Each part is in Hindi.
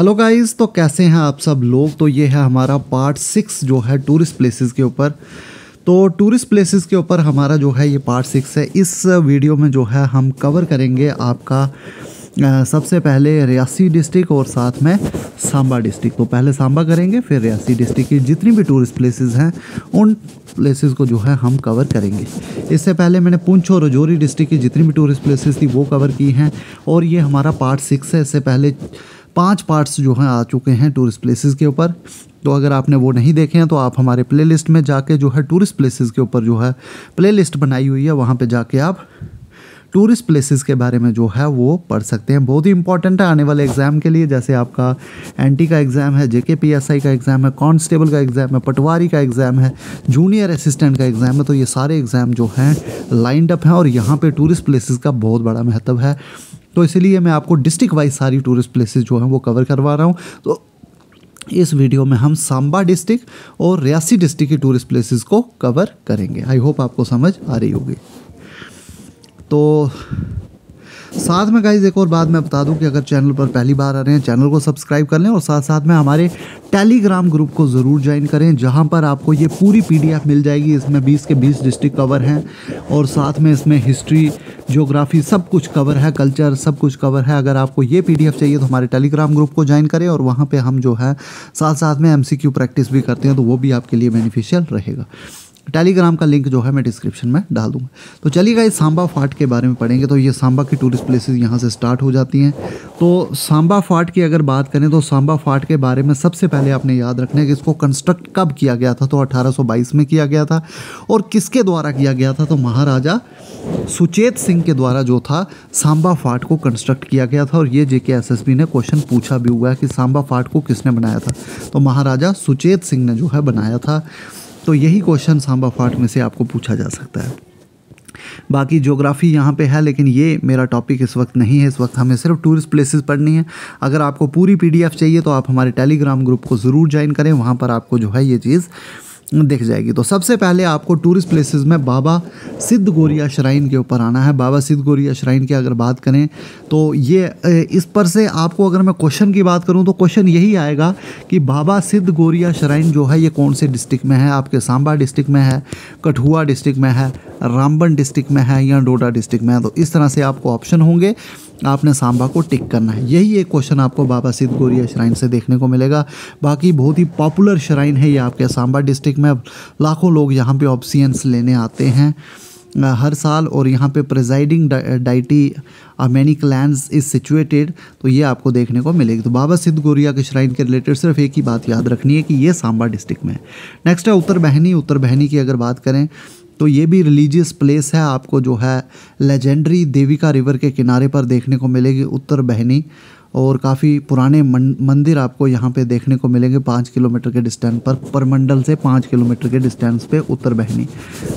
हेलो गाइस, तो कैसे हैं आप सब लोग। तो ये है हमारा पार्ट 6 जो है टूरिस्ट प्लेसेस के ऊपर। तो टूरिस्ट प्लेसेस के ऊपर हमारा जो है ये पार्ट 6 है। इस वीडियो में जो है हम कवर करेंगे आपका सबसे पहले रियासी डिस्ट्रिक्ट और साथ में सांबा डिस्ट्रिक्ट। तो पहले सांबा करेंगे, फिर रियासी डिस्ट्रिक्ट की जितनी भी टूरिस्ट प्लेसेस हैं उन प्लेसेस को जो है हम कवर करेंगे। इससे पहले मैंने पुंछ और राजौरी डिस्ट्रिक्ट की जितनी भी टूरिस्ट प्लेसेस थी वो कवर की हैं और ये हमारा पार्ट 6 है। इससे पहले 5 पार्ट्स जो हैं आ चुके हैं टूरिस्ट प्लेसेस के ऊपर। तो अगर आपने वो नहीं देखे हैं तो आप हमारे प्लेलिस्ट में जाके जो है टूरिस्ट प्लेसेस के ऊपर जो है प्लेलिस्ट बनाई हुई है, वहाँ पे जाके आप टूरिस्ट प्लेसेस के बारे में जो है वो पढ़ सकते हैं। बहुत ही इंपॉर्टेंट है आने वाले एग्ज़ाम के लिए। जैसे आपका एनटी का एग्ज़ाम है, जेकेपीएसआई का एग्ज़ाम है, कांस्टेबल का एग्ज़ाम है, पटवारी का एग्ज़ाम है, जूनियर असिस्टेंट का एग्ज़ाम है। तो ये सारे एग्ज़ाम जो हैं लाइंड अप हैं और यहाँ पे टूरिस्ट प्लेसेस का बहुत बड़ा महत्व है। तो इसलिए मैं आपको डिस्ट्रिक्ट वाइज सारी टूरिस्ट प्लेसेस जो हैं वो कवर करवा रहा हूँ। तो इस वीडियो में हम सांबा डिस्ट्रिक्ट और रियासी डिस्ट्रिक्ट की टूरिस्ट प्लेसेस को कवर करेंगे। आई होप आपको समझ आ रही होगी। तो साथ में गाइज एक और बात मैं बता दूं कि अगर चैनल पर पहली बार आ रहे हैं चैनल को सब्सक्राइब कर लें और साथ साथ में हमारे टेलीग्राम ग्रुप को ज़रूर ज्वाइन करें, जहां पर आपको ये पूरी पीडीएफ मिल जाएगी। इसमें 20 के 20 डिस्ट्रिक्ट कवर हैं और साथ में इसमें हिस्ट्री, ज्योग्राफी सब कुछ कवर है, कल्चर सब कुछ कवर है। अगर आपको ये पीडीएफ चाहिए तो हमारे टेलीग्राम ग्रुप को ज्वाइन करें और वहाँ पर हम जो है साथ साथ में MCQ प्रैक्टिस भी करते हैं, तो वो भी आपके लिए बेनिफिशियल रहेगा। टेलीग्राम का लिंक जो है मैं डिस्क्रिप्शन में डाल दूंगा। तो चलिए गाइस सांबा फोर्ट के बारे में पढ़ेंगे। तो ये सांबा की टूरिस्ट प्लेसेस यहाँ से स्टार्ट हो जाती हैं। तो सांबा फोर्ट की अगर बात करें तो सांबा फोर्ट के बारे में सबसे पहले आपने याद रखना है कि इसको कंस्ट्रक्ट कब किया गया था। तो 1822 में किया गया था। और किसके द्वारा किया गया था? तो महाराजा सुचेत सिंह के द्वारा जो था सांबा फोर्ट को कंस्ट्रक्ट किया गया था। और ये JKSSB ने क्वेश्चन पूछा भी हुआ है कि सांबा फोर्ट को किसने बनाया था। तो महाराजा सुचेत सिंह ने जो है बनाया था। तो यही क्वेश्चन सांबा फोर्ट में से आपको पूछा जा सकता है। बाकी ज्योग्राफी यहाँ पे है, लेकिन ये मेरा टॉपिक इस वक्त नहीं है। इस वक्त हमें सिर्फ टूरिस्ट प्लेसेस पढ़नी है। अगर आपको पूरी PDF चाहिए तो आप हमारे टेलीग्राम ग्रुप को ज़रूर ज्वाइन करें, वहाँ पर आपको जो है ये चीज़ दिख जाएगी। तो सबसे पहले आपको टूरिस्ट प्लेसेस में बाबा सिद्ध गोरिया श्राइन के ऊपर आना है। बाबा सिद्ध गोरिया श्राइन की अगर बात करें तो ये इस पर से आपको अगर मैं क्वेश्चन की बात करूं तो क्वेश्चन यही आएगा कि बाबा सिद्ध गोरिया श्राइन जो है ये कौन से डिस्ट्रिक्ट में है। आपके सांबा डिस्ट्रिक्ट में है, कठुआ डिस्ट्रिक्ट में है, रामबन डिस्ट्रिक्ट में है या डोडा डिस्ट्रिक्ट में है। तो इस तरह से आपको ऑप्शन होंगे, आपने सांबा को टिक करना है। यही एक क्वेश्चन आपको बाबा सिद्ध गोरिया श्राइन से देखने को मिलेगा। बाकी बहुत ही पॉपुलर श्राइन है ये आपके सांबा डिस्ट्रिक्ट में। लाखों लोग यहाँ पे ऑप्शंस लेने आते हैं हर साल। और यहाँ पे presiding deity many clans is situated, तो ये आपको देखने को मिलेगी। तो बाबा सिद्ध गोरिया के श्राइन के रिलेटेड सिर्फ एक ही बात याद रखनी है कि ये सांबा डिस्ट्रिक्ट में है। नेक्स्ट है उत्तर बहनी। उत्तर बहनी की अगर बात करें तो ये भी रिलीजियस प्लेस है। आपको जो है लेजेंडरी देविका रिवर के किनारे पर देखने को मिलेगी उत्तर बहनी। और काफ़ी पुराने मंदिर आपको यहाँ पे देखने को मिलेंगे 5 किलोमीटर के डिस्टेंस पर, परमंडल से 5 किलोमीटर के डिस्टेंस पे उत्तर बहनी।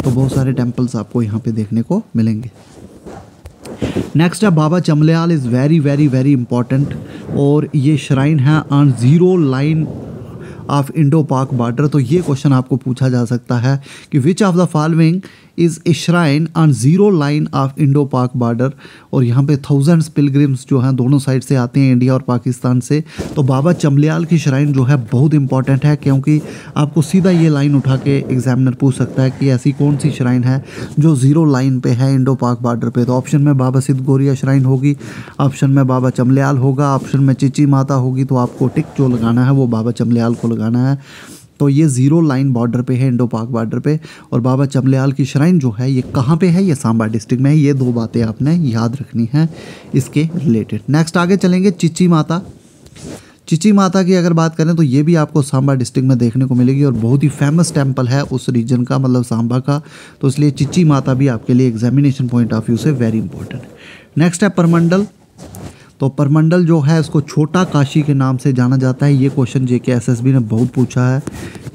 तो बहुत सारे टेम्पल्स आपको यहाँ पे देखने को मिलेंगे। नेक्स्ट है Baba Chamliyal is very very very important और ये श्राइन है on 0 line of Indo Pak border. तो ये क्वेश्चन आपको पूछा जा सकता है कि which of the following is a shrine on 0 line of Indo Pak border. और यहाँ पे थाउजेंड्स पिलग्रिम्स जो हैं दोनों साइड से आते हैं, इंडिया और पाकिस्तान से। तो बाबा चमल्याल की श्राइन जो है बहुत इंपॉर्टेंट है, क्योंकि आपको सीधा ये लाइन उठा के एग्जामिनर पूछ सकता है कि ऐसी कौन सी श्राइन है जो 0 लाइन पे है इंडो पाक बॉर्डर पे। तो ऑप्शन में बाबा सिद्ध गोरिया श्राइन होगी, ऑप्शन में बाबा चमल्याल होगा, ऑप्शन में चिची माता होगी। तो आपको टिक जो लगाना है वो बाबा चमल्याल को लगाना है। तो ये 0 लाइन बॉर्डर पे है, इंडो पाक बॉर्डर पे। और बाबा चमल्याल की श्राइन जो है ये कहाँ पे है? ये सांबा डिस्ट्रिक्ट में है। ये 2 बातें आपने याद रखनी है इसके रिलेटेड। नेक्स्ट आगे चलेंगे चिची माता। चिची माता की अगर बात करें तो ये भी आपको सांबा डिस्ट्रिक्ट में देखने को मिलेगी और बहुत ही फेमस टेम्पल है उस रीजन का, मतलब सांबा का। तो इसलिए चिची माता भी आपके लिए एग्जामिनेशन पॉइंट ऑफ व्यू से वेरी इंपॉर्टेंट है। नेक्स्ट है परमंडल। तो परमंडल जो है इसको छोटा काशी के नाम से जाना जाता है। ये क्वेश्चन JKSSB ने बहुत पूछा है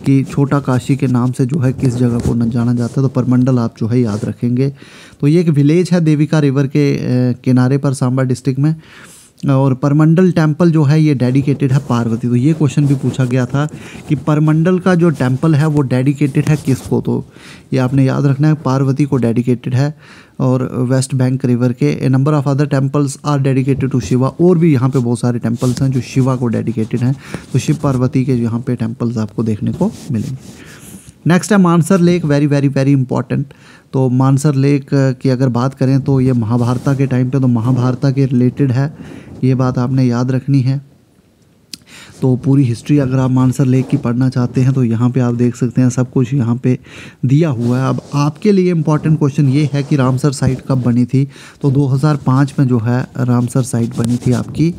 कि छोटा काशी के नाम से जो है किस जगह को न जाना जाता है। तो परमंडल आप जो है याद रखेंगे। तो ये एक विलेज है देविका रिवर के किनारे पर सांबा डिस्ट्रिक्ट में। और परमंडल टेम्पल जो है ये डेडिकेटेड है पार्वती। तो ये क्वेश्चन भी पूछा गया था कि परमंडल का जो टेम्पल है वो डेडिकेटेड है किसको, तो ये आपने याद रखना है, पार्वती को डेडिकेटेड है। और वेस्ट बैंक रिवर के a number of other temples are dedicated to Shiva, और भी यहाँ पे बहुत सारे टेम्पल्स हैं जो शिवा को डेडिकेटेड हैं। तो शिव पार्वती के यहाँ पे टेम्पल्स आपको देखने को मिलेंगे। नेक्स्ट है Mansar lake, very very very important. तो मानसर लेक की अगर बात करें तो ये महाभारत के टाइम पे, तो महाभारत के रिलेटेड है, ये बात आपने याद रखनी है। तो पूरी हिस्ट्री अगर आप मानसर लेक की पढ़ना चाहते हैं तो यहाँ पे आप देख सकते हैं, सब कुछ यहाँ पे दिया हुआ है। अब आपके लिए इम्पॉर्टेंट क्वेश्चन ये है कि रामसर साइट कब बनी थी, तो 2005 में जो है रामसर साइट बनी थी आपकी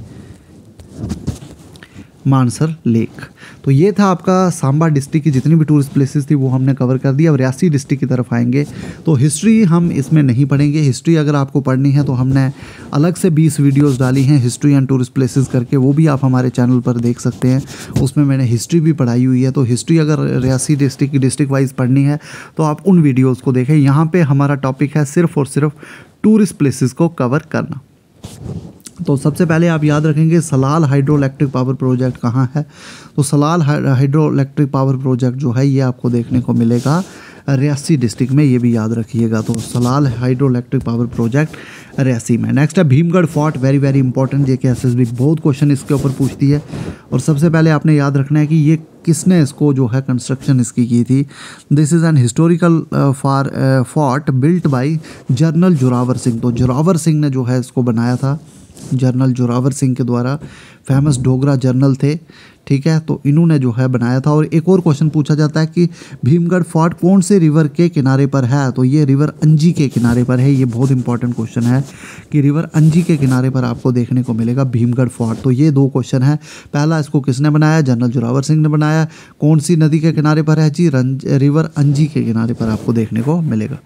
मानसर लेक। तो ये था आपका सांबा डिस्ट्रिक्ट की जितनी भी टूरिस्ट प्लेसेस थी वो हमने कवर कर दिया। अब रियासी डिस्ट्रिक्ट की तरफ आएंगे तो हिस्ट्री हम इसमें नहीं पढ़ेंगे। हिस्ट्री अगर आपको पढ़नी है तो हमने अलग से 20 वीडियोस डाली हैं हिस्ट्री एंड टूरिस्ट प्लेसेस करके, वो भी आप हमारे चैनल पर देख सकते हैं। उसमें मैंने हिस्ट्री भी पढ़ाई हुई है। तो हिस्ट्री अगर रियासी डिस्ट्रिक्ट की डिस्ट्रिक्ट वाइज पढ़नी है तो आप उन वीडियोज़ को देखें। यहाँ पर हमारा टॉपिक है सिर्फ और सिर्फ टूरिस्ट प्लेसेस को कवर करना। तो सबसे पहले आप याद रखेंगे Salal hydro electric power project कहाँ है। तो Salal hydro electric power project जो है ये आपको देखने को मिलेगा रियासी डिस्ट्रिक्ट में, ये भी याद रखिएगा। तो Salal hydro electric power project Reasi में। नेक्स्ट है Bhimgarh fort, very very important, जेके एसएसबी बहुत क्वेश्चन इसके ऊपर पूछती है। और सबसे पहले आपने याद रखना है कि ये किसने इसको जो है कंस्ट्रक्शन इसकी की थी। This is an historical fort built by general Zorawar Singh. तो जोरावर सिंह ने जो है इसको बनाया था, जनरल जोरावर सिंह के द्वारा, फेमस डोगरा जनरल थे, ठीक है। तो इन्होंने जो है बनाया था। और एक और क्वेश्चन पूछा जाता है कि भीमगढ़ फोर्ट कौन से रिवर के किनारे पर है, तो ये रिवर अंजी के किनारे पर है। ये बहुत इंपॉर्टेंट क्वेश्चन है कि रिवर अंजी के किनारे पर आपको देखने को मिलेगा भीमगढ़ फोर्ट। तो ये दो क्वेश्चन है। पहला, इसको किसने बनाया, जनरल जोरावर सिंह ने बनाया। कौन सी नदी के किनारे पर है जी, रिवर अंजी के किनारे पर आपको देखने को मिलेगा।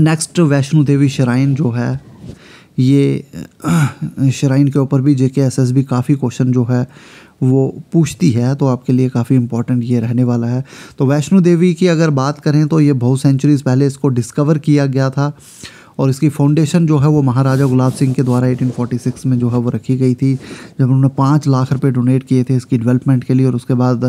नेक्स्ट वैष्णो देवी श्राइन जो है, ये श्राइन के ऊपर भी जेके एसएसबी काफ़ी क्वेश्चन जो है वो पूछती है। तो आपके लिए काफ़ी इंपॉर्टेंट ये रहने वाला है। तो वैष्णो देवी की अगर बात करें तो ये बहुत सेंचुरीज़ पहले इसको डिस्कवर किया गया था। और इसकी फाउंडेशन जो है वो महाराजा गुलाब सिंह के द्वारा 1846 में जो है वो रखी गई थी, जब उन्होंने 5 लाख रुपए डोनेट किए थे इसकी डेवलपमेंट के लिए। और उसके बाद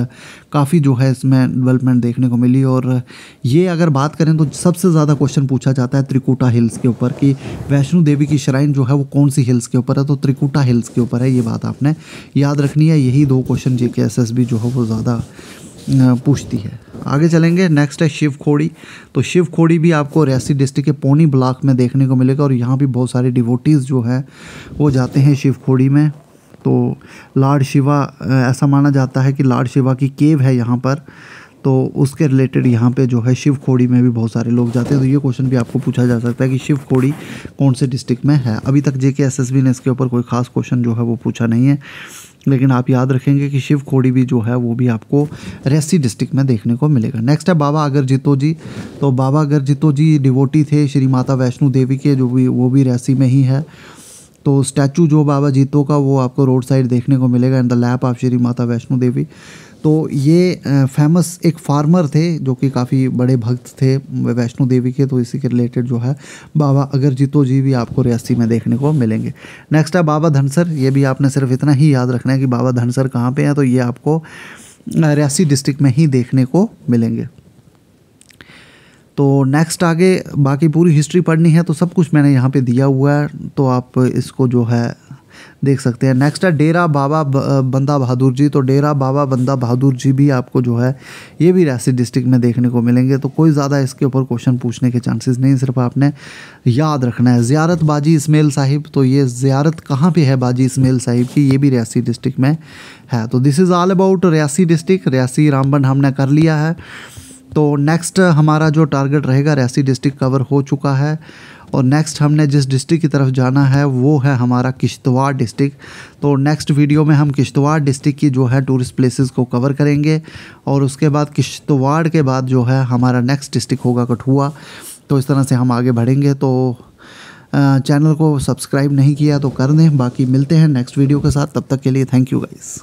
काफ़ी जो है इसमें डेवलपमेंट देखने को मिली। और ये अगर बात करें तो सबसे ज़्यादा क्वेश्चन पूछा जाता है त्रिकुटा हिल्स के ऊपर कि वैष्णो देवी की श्राइन जो है वो कौन सी हिल्स के ऊपर है, तो त्रिकुटा हिल्स के ऊपर है। ये बात आपने याद रखनी है। यही दो क्वेश्चन जेके एसएसबी जो है वो ज़्यादा पूछती है। आगे चलेंगे। नेक्स्ट है शिव खोड़ी। तो शिव खोड़ी भी आपको रियासी डिस्ट्रिक्ट के पौनी ब्लॉक में देखने को मिलेगा। और यहाँ भी बहुत सारे डिवोटीज़ जो है वो जाते हैं शिव खोड़ी में। तो लॉर्ड शिवा, ऐसा माना जाता है कि लॉर्ड शिवा की केव है यहाँ पर, तो उसके रिलेटेड यहाँ पे जो है शिव खोड़ी में भी बहुत सारे लोग जाते हैं। तो ये क्वेश्चन भी आपको पूछा जा सकता है कि शिव खोड़ी कौन से डिस्ट्रिक्ट में है। अभी तक जेके एसएसबी ने इसके ऊपर कोई ख़ास क्वेश्चन जो है वो पूछा नहीं है, लेकिन आप याद रखेंगे कि शिव खोड़ी भी जो है वो भी आपको रियासी डिस्ट्रिक्ट में देखने को मिलेगा। नेक्स्ट है बाबा अगरजितो जी। तो बाबा अगरजितो जी डिवोटी थे श्री माता वैष्णो देवी के, जो भी वो भी रियासी में ही है। तो स्टैचू जो बाबा जीतो का वो आपको रोड साइड देखने को मिलेगा in the lap of Shri Mata Vaishno Devi. तो ये फेमस एक फार्मर थे जो कि काफ़ी बड़े भक्त थे वैष्णो देवी के। तो इसी के रिलेटेड जो है बाबा अगरजितो जी भी आपको रियासी में देखने को मिलेंगे। नेक्स्ट है बाबा धनसर। ये भी आपने सिर्फ इतना ही याद रखना है कि बाबा धनसर कहाँ पे है, तो ये आपको रियासी डिस्ट्रिक्ट में ही देखने को मिलेंगे। तो नेक्स्ट आगे बाकी पूरी हिस्ट्री पढ़नी है तो सब कुछ मैंने यहाँ पे दिया हुआ है, तो आप इसको जो है देख सकते हैं। नेक्स्ट है डेरा बाबा बंदा बहादुर जी। तो डेरा बाबा बंदा बहादुर जी भी आपको जो है ये भी रियासी डिस्ट्रिक्ट में देखने को मिलेंगे। तो कोई ज़्यादा इसके ऊपर क्वेश्चन पूछने के चांसेस नहीं, सिर्फ आपने याद रखना है। ज़ियारत बाजी इस्माइल साहिब। तो ये ज़ियारत कहाँ पे है बाजी इस्माइल साहिब की, ये भी रियासी डिस्ट्रिक्ट में है। तो this is all about Reasi district. Reasi Ramban हमने कर लिया है। तो नेक्स्ट हमारा जो टारगेट रहेगा, रियासी डिस्ट्रिक्ट कवर हो चुका है। और नेक्स्ट हमने जिस डिस्ट्रिक्ट की तरफ जाना है वो है हमारा किश्तवाड़ डिस्ट्रिक्ट। तो नेक्स्ट वीडियो में हम किश्तवाड़ डिस्ट्रिक्ट की जो है टूरिस्ट प्लेसेस को कवर करेंगे। और उसके बाद किश्तवाड़ के बाद जो है हमारा नेक्स्ट डिस्ट्रिक्ट होगा कठुआ। तो इस तरह से हम आगे बढ़ेंगे। तो चैनल को सब्सक्राइब नहीं किया तो कर दें। बाकी मिलते हैं नेक्स्ट वीडियो के साथ, तब तक के लिए थैंक यू गाइस।